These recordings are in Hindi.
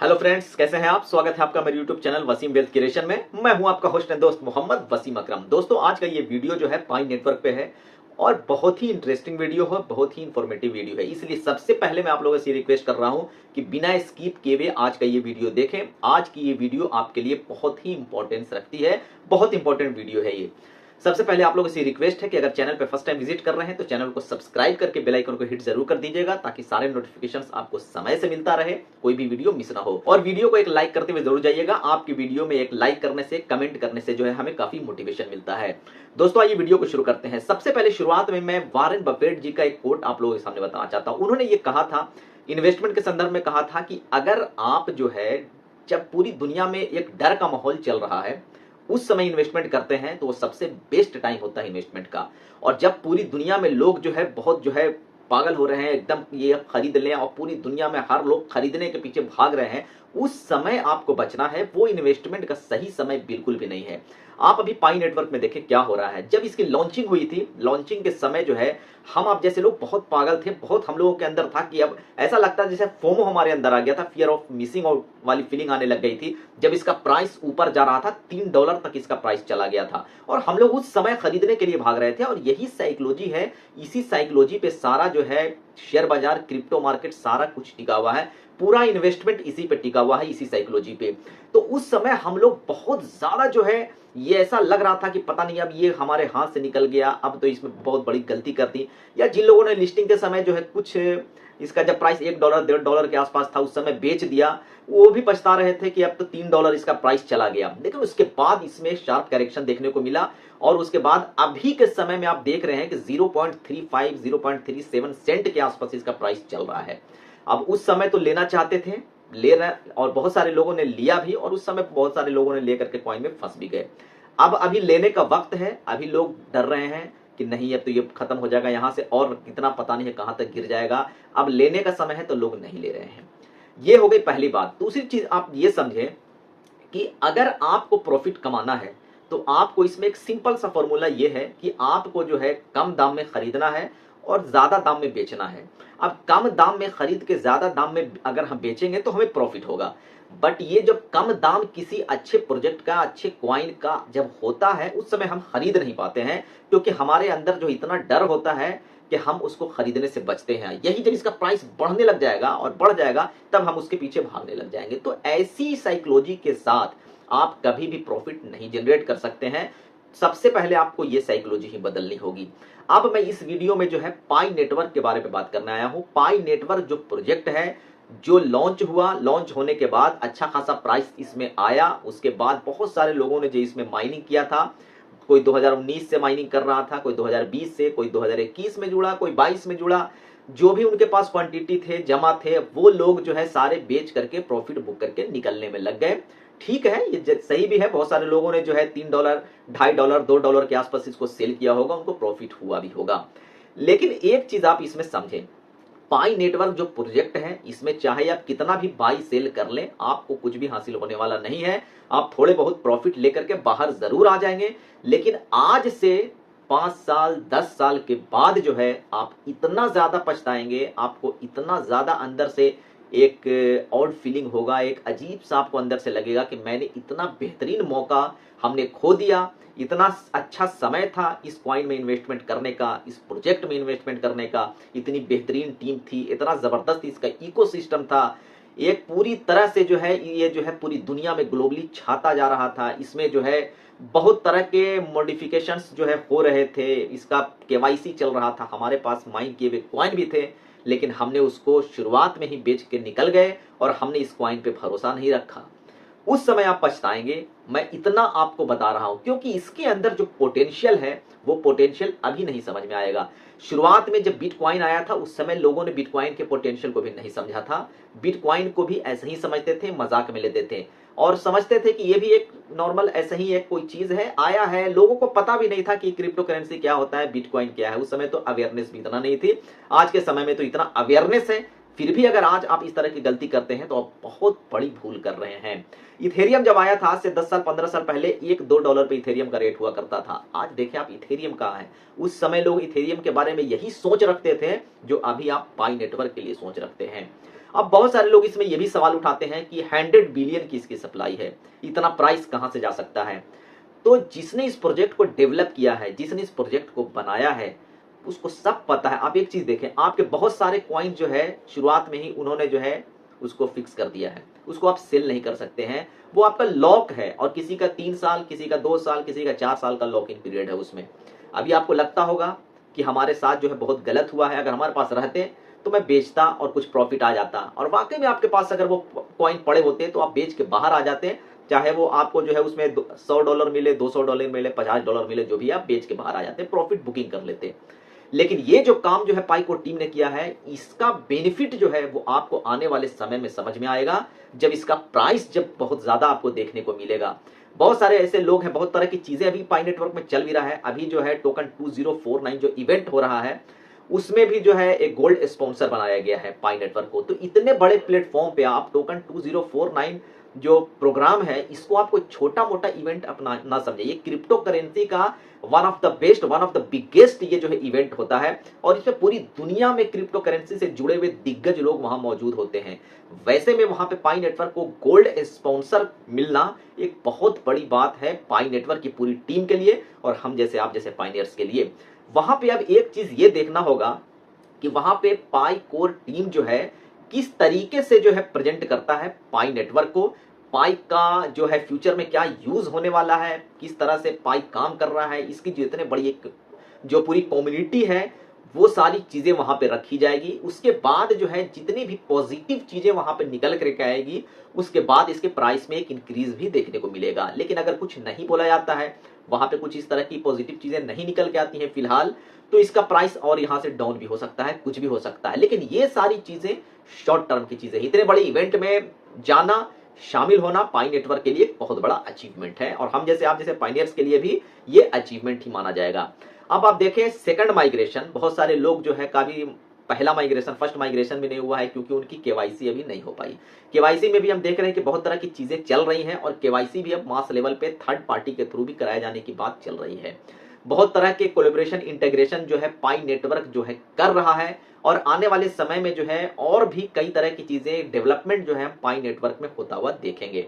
हेलो फ्रेंड्स, कैसे हैं आप। स्वागत है आपका मेरे YouTube channel Waseem wealth creation में। मैं हूं आपका होस्ट एंड दोस्त मोहम्मद वसीम अकरम। दोस्तों, आज का ये वीडियो जो है पाई नेटवर्क पे है और बहुत ही इंटरेस्टिंग वीडियो है, बहुत ही इंफॉर्मेटिव वीडियो है। इसलिए सबसे पहले मैं आप लोगों से रिक्वेस्ट कर रहा हूं कि बिना स्किप किए हुए आज का ये वीडियो देखें। आज की ये वीडियो आपके लिए बहुत ही इंपॉर्टेंस रखती है, बहुत इंपॉर्टेंट वीडियो है ये। सबसे पहले आप लोगों से रिक्वेस्ट है कि अगर चैनल पे फर्स्ट टाइम विजिट कर रहे हैं तो चैनल को सब्सक्राइब करके बेल आइकन को हिट जरूर कर दीजिएगा, ताकि सारे नोटिफिकेशंस आपको समय से मिलता रहे, कोई भी वीडियो मिस ना हो। और वीडियो को एक लाइक करते हुए जरूर जाइएगा। आपकी वीडियो में एक लाइक करने से, कमेंट करने से जो है हमें काफी मोटिवेशन मिलता है। दोस्तों, आइए वीडियो को शुरू करते हैं। सबसे पहले शुरुआत में मैं वॉरेन बफेट जी का एक कोट आप लोगों के सामने बताना चाहता हूं। उन्होंने ये कहा था, इन्वेस्टमेंट के संदर्भ में कहा था कि अगर आप जो है, जब पूरी दुनिया में एक डर का माहौल चल रहा है, उस समय इन्वेस्टमेंट करते हैं तो वो सबसे बेस्ट टाइम होता है इन्वेस्टमेंट का। और जब पूरी दुनिया में लोग जो है बहुत जो है पागल हो रहे हैं, एकदम ये खरीद लें, और पूरी दुनिया में हर लोग खरीदने के पीछे भाग रहे हैं, उस समय आपको बचना है। वो इन्वेस्टमेंट का सही समय बिल्कुल भी नहीं है। आप अभी पाई नेटवर्क में देखें क्या हो रहा है। जब इसकी लॉन्चिंग हुई थी, लॉन्चिंग के समय जो है हम आप जैसे लोग बहुत पागल थे, बहुत हम लोगों के अंदर था कि अब ऐसा लगता है जैसे फोमो हमारे अंदर आ गया था, फियर ऑफ मिसिंग आउट वाली फीलिंग आने लग गई थी। जब इसका प्राइस ऊपर जा रहा था, $3 तक इसका प्राइस चला गया था, और हम लोग उस समय खरीदने के लिए भाग रहे थे। और यही साइकोलॉजी है, इसी साइकोलॉजी पे सारा जो है शेयर बाजार, क्रिप्टो मार्केट, सारा कुछ टिका हुआ है। पूरा इन्वेस्टमेंट इसी पे टिका हुआ है, इसी साइकोलॉजी पे। तो उस समय हम लोग बहुत ज्यादा जो है, ये ऐसा लग रहा था कि पता नहीं अब ये हमारे हाथ से निकल गया, अब तो इसमें बहुत बड़ी गलती कर दी। या जिन लोगों ने लिस्टिंग के समय जो है कुछ इसका जब प्राइस $1 $1.5 के आसपास था, उस समय बेच दिया, वो भी पछता रहे थे कि अब तो $3 इसका प्राइस चला गया। लेकिन उसके बाद इसमें शार्प करेक्शन देखने को मिला, और उसके बाद अभी के समय में आप देख रहे हैं कि 0.35 0.37 सेंट के आसपास इसका प्राइस चल रहा है। अब उस समय तो लेना चाहते थे, ले रहे, और बहुत सारे लोगों ने लिया भी, और उस समय बहुत सारे लोगों ने लेकर के कॉइन में फंस भी गए। अब अभी लेने का वक्त है। अभी लोग डर रहे हैं कि नहीं, अब तो ये खत्म हो जाएगा यहां से, और कितना पता नहीं है कहां तक गिर जाएगा। अब लेने का समय है, तो लोग नहीं ले रहे हैं। ये हो गई पहली बात। दूसरी चीज आप ये समझें कि अगर आपको प्रॉफिट कमाना है, तो आपको इसमें एक सिंपल सा फॉर्मूला ये है कि आपको जो है कम दाम में खरीदना है और ज्यादा दाम में बेचना है। अब कम दाम में खरीद के ज्यादा दाम में अगर हम बेचेंगे तो हमें प्रॉफिट होगा। बट ये जब कम दाम किसी अच्छे प्रोजेक्ट का, अच्छे क्वाइन का जब होता है, उस समय हम खरीद नहीं पाते हैं, क्योंकि हमारे अंदर जो इतना डर होता है कि हम उसको खरीदने से बचते हैं। यही जब इसका प्राइस बढ़ने लग जाएगा और बढ़ जाएगा, तब हम उसके पीछे भागने लग जाएंगे। तो ऐसी साइकोलॉजी के साथ आप कभी भी प्रॉफिट नहीं जनरेट कर सकते हैं। सबसे पहले आपको ये साइकोलॉजी ही बदलनी होगी। अब मैं इस वीडियो में जो है पाई नेटवर्क के बारे में बात करने आया हूं। पाई नेटवर्क जो प्रोजेक्ट है, जो लॉन्च हुआ, लॉन्च होने के बाद अच्छा खासा प्राइस इसमें आया। उसके बाद बहुत सारे लोगों ने जो इसमें माइनिंग किया था, कोई 2019 से माइनिंग कर रहा था, कोई 2020 से, कोई 2021 में जुड़ा, कोई 22 में जुड़ा। जो भी उनके पास क्वांटिटी थे, जमा थे, वो लोग जो है सारे बेच करके प्रॉफिट बुक करके निकलने में लग गए। ठीक है, ये सही भी है। बहुत सारे लोगों ने जो है $3, $2.5, $2 के आसपास इसको सेल किया होगा, उनको प्रॉफिट हुआ भी होगा। लेकिन एक चीज आप इसमें समझें, पाई नेटवर्क जो प्रोजेक्ट है, इसमें चाहे आप कितना भी बाई सेल कर लें, आपको कुछ भी हासिल होने वाला नहीं है। आप थोड़े बहुत प्रॉफिट लेकर के बाहर जरूर आ जाएंगे, लेकिन आज से 5 साल 10 साल के बाद जो है आप इतना ज्यादा पछताएंगे, आपको इतना ज्यादा अंदर से एक ऑड फीलिंग होगा, एक अजीब सा आपको अंदर से लगेगा कि मैंने इतना बेहतरीन मौका हमने खो दिया। इतना अच्छा समय था इस कॉइन में इन्वेस्टमेंट करने का, इस प्रोजेक्ट में इन्वेस्टमेंट करने का। इतनी बेहतरीन टीम थी, इतना जबरदस्त इसका इकोसिस्टम था, एक पूरी तरह से जो है ये जो है पूरी दुनिया में ग्लोबली छाता जा रहा था। इसमें जो है बहुत तरह के मॉडिफिकेशंस जो है हो रहे थे, इसका केवाईसी चल रहा था, हमारे पास माइन किए हुए कॉइन भी थे, लेकिन हमने उसको शुरुआत में ही बेच के निकल गए, और हमने इस कॉइन पे भरोसा नहीं रखा। उस समय आप पछताएंगे। मैं इतना आपको बता रहा हूं क्योंकि इसके अंदर जो पोटेंशियल है, वो पोटेंशियल अभी नहीं समझ में आएगा। शुरुआत में जब बिटकॉइन आया था, उस समय लोगों ने बिटकॉइन के पोटेंशियल को भी नहीं समझा था। बिटकॉइन को भी ऐसे ही समझते थे, मजाक में लेते थे, और समझते थे कि ये भी एक नॉर्मल ऐसे ही एक कोई चीज है, आया है। लोगों को पता भी नहीं था कि क्रिप्टो करेंसी क्या होता है, बिटकॉइन क्या है। उस समय तो अवेयरनेस भी इतना नहीं थी। आज के समय में तो इतना अवेयरनेस है, फिर भी अगर आज आप इस तरह की गलती करते हैं तो आप बहुत बड़ी भूल कर रहे हैं। इथेरियम जब आया था, आज से 10 साल 15 साल पहले, $1-2 पे इथेरियम का रेट हुआ करता था। आज देखिए आप इथेरियम कहाँ है। उस समय लोग इथेरियम के बारे में यही सोच रखते थे जो अभी आप पाई नेटवर्क के लिए सोच रखते हैं। अब बहुत सारे लोग इसमें यह भी सवाल उठाते हैं कि 100 बिलियन की इसकी सप्लाई है, इतना प्राइस कहां से जा सकता है। तो जिसने इस प्रोजेक्ट को डेवलप किया है, जिसने इस प्रोजेक्ट को बनाया है, उसको सब पता है। आप एक चीज देखें, आपके बहुत सारे कॉइन जो है शुरुआत में ही उन्होंने जो है उसको फिक्स कर दिया है, उसको आप सेल नहीं कर सकते हैं, वो आपका लॉक है। और किसी का 3 साल, किसी का 2 साल, किसी का 4 साल का लॉकिंग पीरियड है उसमें। अभी आपको लगता होगा कि हमारे साथ जो है बहुत गलत हुआ है, अगर हमारे पास रहते तो मैं बेचता और कुछ प्रॉफिट आ जाता। और वाकई में आपके पास अगर वो कॉइन पड़े होते तो आप बेच के बाहर आ जाते, चाहे वो आपको जो है उसमें $100 मिले, $200 मिले, $50 मिले, जो भी, आप बेच के बाहर आ जाते, प्रॉफिट बुकिंग कर लेते। लेकिन ये जो काम जो है पाइकोट टीम ने किया है, इसका बेनिफिट जो है वो आपको आने वाले समय में समझ में आएगा, जब इसका प्राइस जब बहुत ज्यादा आपको देखने को मिलेगा। बहुत सारे ऐसे लोग हैं, बहुत तरह की चीजें अभी पाई नेटवर्क में चल भी रहा है। अभी जो है टोकन 2049 जो इवेंट हो रहा है, उसमें भी जो है एक गोल्ड स्पॉन्सर बनाया गया है पाई नेटवर्क को। तो इतने बड़े प्लेटफॉर्म पे आप टोकन 2049 जो प्रोग्राम है, इसको आप कोई छोटा मोटा इवेंट अपना ना समझे। ये क्रिप्टो करेंसी का one of the best, one of the biggest ये जो है इवेंट होता है। और इसमें पूरी दुनिया में क्रिप्टो करेंसी से जुड़े हुए दिग्गज लोग वहां मौजूद होते हैं। वैसे में वहां पे पाई नेटवर्क को गोल्ड स्पॉन्सर मिलना एक बहुत बड़ी बात है पाई नेटवर्क की पूरी टीम के लिए और हम जैसे, आप जैसे पाइनियर्स के लिए। वहां पे अब एक चीज ये देखना होगा कि वहां पे पाई कोर टीम जो है किस तरीके से जो है प्रेजेंट करता है पाई नेटवर्क को, पाई का जो है फ्यूचर में क्या यूज होने वाला है, किस तरह से पाई काम कर रहा है, इसकी जितने बड़ी एक जो पूरी कम्युनिटी है, वो सारी चीजें वहां पे रखी जाएगी। उसके बाद जो है जितनी भी पॉजिटिव चीजें वहां पे निकल करके आएगी, उसके बाद इसके प्राइस में एक इंक्रीज भी देखने को मिलेगा। लेकिन अगर कुछ नहीं बोला जाता है, वहां पे कुछ इस तरह की पॉजिटिव चीजें नहीं निकल के आती हैं फिलहाल, तो इसका प्राइस और यहां से डाउन भी हो सकता है, कुछ भी हो सकता है। लेकिन ये सारी चीजें शॉर्ट टर्म की चीजें, इतने बड़े इवेंट में जाना, शामिल होना पाई नेटवर्क के लिए बहुत बड़ा अचीवमेंट है और हम जैसे, आप जैसे पाइनियर्स के लिए भी ये अचीवमेंट ही माना जाएगा। अब आप देखें सेकंड माइग्रेशन, बहुत सारे लोग जो है कभी पहला माइग्रेशन, फर्स्ट माइग्रेशन भी नहीं हुआ है क्योंकि उनकी केवाईसी अभी नहीं हो पाई। केवाईसी में भी हम देख रहे हैं कि बहुत तरह की चीजें चल रही हैं और केवाईसी भी अब मास लेवल पे थर्ड पार्टी के थ्रू भी कराए जाने की बात चल रही है। बहुत तरह के कोलैबोरेशन, इंटीग्रेशन जो है पाई नेटवर्क जो है कर रहा है और आने वाले समय में जो है और भी कई तरह की चीजें, डेवलपमेंट जो है पाई नेटवर्क में होता हुआ देखेंगे।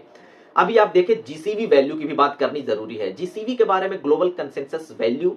अभी आप देखें जीसीवी वैल्यू की भी बात करनी जरूरी है। जीसीवी के बारे में, ग्लोबल कंसेंसस वैल्यू,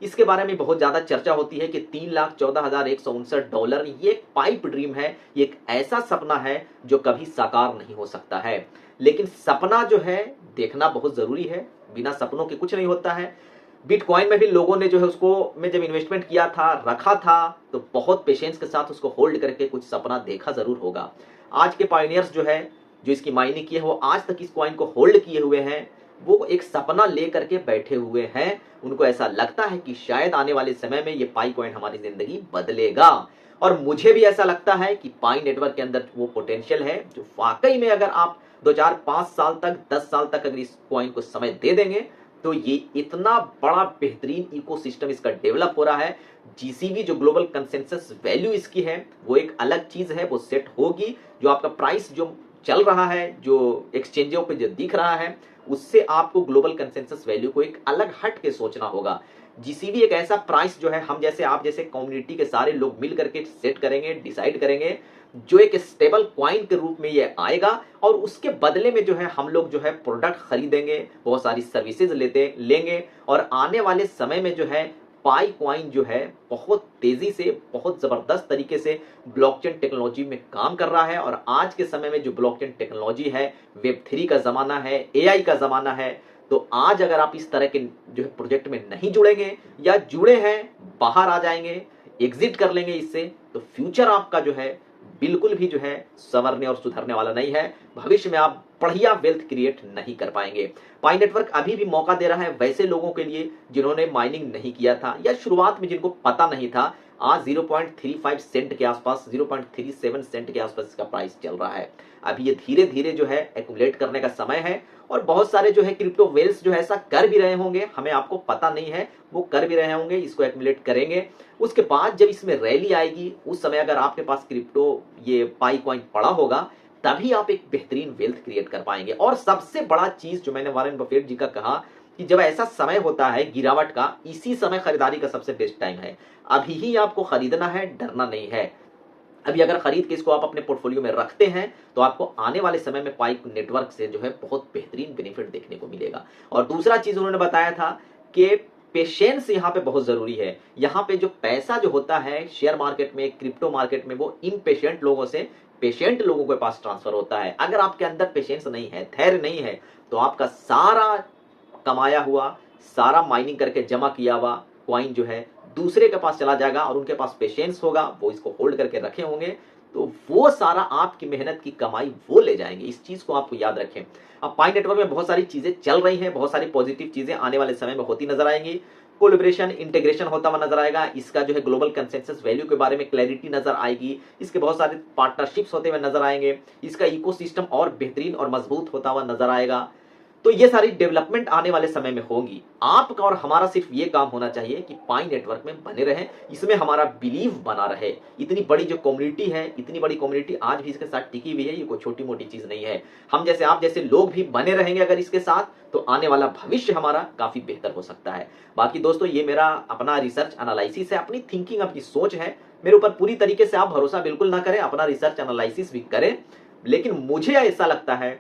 इसके बारे में बहुत ज्यादा चर्चा होती है कि $3,14,159 ये एक पाइप ड्रीम है, ये एक ऐसा सपना है जो कभी साकार नहीं हो सकता है। लेकिन सपना जो है देखना बहुत जरूरी है, बिना सपनों के कुछ नहीं होता है। बिटकॉइन में भी लोगों ने जो है उसको में जब इन्वेस्टमेंट किया था, रखा था, तो बहुत पेशेंस के साथ उसको होल्ड करके कुछ सपना देखा जरूर होगा। आज के पायनियर्स जो है, जो इसकी माइनिंग की है, वो आज तक इस कॉइन को होल्ड किए हुए हैं, वो एक सपना लेकर के बैठे हुए हैं। उनको ऐसा लगता है कि शायद आने वाले समय में ये पाई कॉइन हमारी जिंदगी बदलेगा। और मुझे भी ऐसा लगता है कि पाई नेटवर्क के अंदर वो पोटेंशियल है जो वाकई में अगर आप 2, 4, 5 साल तक, 10 साल तक अगर इस कॉइन को समय दे देंगे तो ये इतना बड़ा बेहतरीन इकोसिस्टम इसका डेवलप हो रहा है। जीसीवी जो ग्लोबल कंसेंसस वैल्यू इसकी है वो एक अलग चीज है, वो सेट होगी। जो आपका प्राइस जो चल रहा है, जो एक्सचेंजों पे जो दिख रहा है, उससे आपको ग्लोबल कंसेंसस वैल्यू को एक अलग हट के सोचना होगा। जीसीवी एक ऐसा प्राइस जो है हम जैसे, आप जैसे कम्युनिटी के सारे लोग मिल करके सेट करेंगे, डिसाइड करेंगे, जो एक स्टेबल क्वाइन के रूप में ये आएगा और उसके बदले में जो है हम लोग जो है प्रोडक्ट खरीदेंगे, बहुत सारी सर्विसेज लेंगे और आने वाले समय में जो है पाई क्वाइन जो है बहुत तेजी से, बहुत जबरदस्त तरीके से ब्लॉकचेन टेक्नोलॉजी में काम कर रहा है। और आज के समय में जो ब्लॉकचेन टेक्नोलॉजी है, वेब3 का जमाना है, एआई का जमाना है, तो आज अगर आप इस तरह के जो है प्रोजेक्ट में नहीं जुड़ेंगे या जुड़े हैं, बाहर आ जाएंगे, एग्जिट कर लेंगे इससे, तो फ्यूचर आपका जो है बिल्कुल भी जो है संवरने और सुधरने वाला नहीं है। भविष्य में आप बढ़िया वेल्थ क्रिएट नहीं कर पाएंगे। पाई नेटवर्क अभी भी मौका दे रहा है वैसे लोगों के लिए जिन्होंने माइनिंग नहीं किया था या शुरुआत में जिनको पता नहीं था। आज 0.35 सेंट के आसपास, 0.37 सेंट के आसपास इसका प्राइस चल रहा है। अभी ये धीरे धीरे जो है एक्युमुलेट करने का समय है और बहुत सारे जो है क्रिप्टो वेल्स जो है ऐसा कर भी रहे होंगे, हमें आपको पता नहीं है, वो कर भी रहे होंगे, इसको एक्युमुलेट करेंगे। उसके बाद जब इसमें रैली आएगी, उस समय अगर आपके पास क्रिप्टो ये पाई कॉइन पड़ा होगा, तभी आप एक बेहतरीन वेल्थ क्रिएट कर पाएंगे। और सबसे बड़ा चीज जो मैंने वॉरेन बफेट जी का कहा कि जब ऐसा समय होता है गिरावट का, इसी समय खरीदारी का सबसे बेस्ट टाइम है। अभी ही आपको खरीदना है, डरना नहीं है। अभी अगर खरीद के इसको आप अपने पोर्टफोलियो में रखते हैं तो आपको आने वाले समय में पाई नेटवर्क से जो है बहुत बेहतरीन बेनिफिट देखने को मिलेगा। और दूसरा चीज उन्होंने बताया था कि पेशेंस यहाँ पे बहुत जरूरी है। यहाँ पे जो पैसा जो होता है शेयर मार्केट में, क्रिप्टो मार्केट में, वो इम्पेशेंट लोगों से पेशेंट लोगों के पास ट्रांसफर होता है। अगर आपके अंदर पेशेंस नहीं है, धैर्य नहीं है, तो आपका सारा कमाया हुआ, सारा माइनिंग करके जमा किया हुआ कॉइन जो है दूसरे के पास चला जाएगा और उनके पास पेशेंस होगा, वो इसको होल्ड करके रखे होंगे, तो वो सारा आपकी मेहनत की कमाई वो ले जाएंगे। इस चीज को आपको याद रखें। अब पाई नेटवर्क में बहुत सारी चीजें चल रही हैं, बहुत सारी पॉजिटिव चीजें आने वाले समय में होती नजर आएंगी। कोलैबोरेशन, इंटीग्रेशन होता हुआ नजर आएगा। इसका जो है ग्लोबल कंसेंसस वैल्यू के बारे में क्लैरिटी नजर आएगी। इसके बहुत सारे पार्टनरशिप्स होते हुए नजर आएंगे। इसका इकोसिस्टम और बेहतरीन और मजबूत होता हुआ नजर आएगा। तो ये सारी डेवलपमेंट आने वाले समय में होंगी। आपका और हमारा सिर्फ ये काम होना चाहिए कि पाई नेटवर्क में बने रहें, इसमें हमारा बिलीव बना रहे। इतनी बड़ी जो कम्युनिटी है, इतनी बड़ी कम्युनिटी आज भी इसके साथ टिकी हुई है, ये कोई छोटी मोटी चीज नहीं है। हम जैसे, आप जैसे लोग भी बने रहेंगे अगर इसके साथ, तो आने वाला भविष्य हमारा काफी बेहतर हो सकता है। बाकी दोस्तों, ये मेरा अपना रिसर्च एनालिसिस है, अपनी थिंकिंग, अपनी सोच है। मेरे ऊपर पूरी तरीके से आप भरोसा बिल्कुल ना करें, अपना रिसर्च एनालिसिस भी करें, लेकिन मुझे ऐसा लगता है,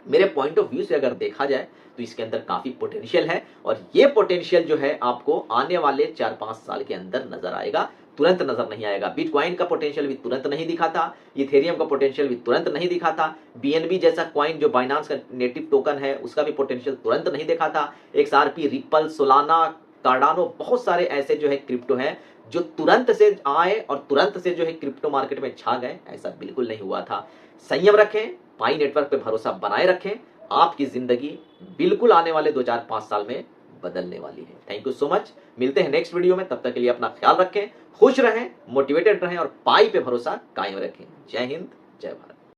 मेरे पॉइंट ऑफ व्यू से अगर देखा जाए तो इसके अंदर काफी पोटेंशियल है। और ये पोटेंशियल जो है आपको आने वाले 4-5 साल के अंदर नजर आएगा, तुरंत नजर नहीं आएगा। बिटकॉइन का पोटेंशियल भी तुरंत नहीं दिखा था, इथेरियम का पोटेंशियल भी तुरंत नहीं दिखा था, बीएनबी जैसा कॉइन जो बाइनांस का नेटिव टोकन है उसका भी पोटेंशियल तुरंत नहीं देखा था। एक्सआरपी, रिपल, सोलाना, कार्डानो, बहुत सारे ऐसे जो है क्रिप्टो हैं जो तुरंत से आए और तुरंत से जो है क्रिप्टो मार्केट में छा गए, ऐसा बिल्कुल नहीं हुआ था। संयम रखें, पाई नेटवर्क पे भरोसा बनाए रखें, आपकी जिंदगी बिल्कुल आने वाले 2-4-5 साल में बदलने वाली है। Thank you so much. मिलते हैं नेक्स्ट वीडियो में, तब तक के लिए अपना ख्याल रखें, खुश रहें, मोटिवेटेड रहें और पाई पे भरोसा कायम रखें। जय हिंद, जय भारत।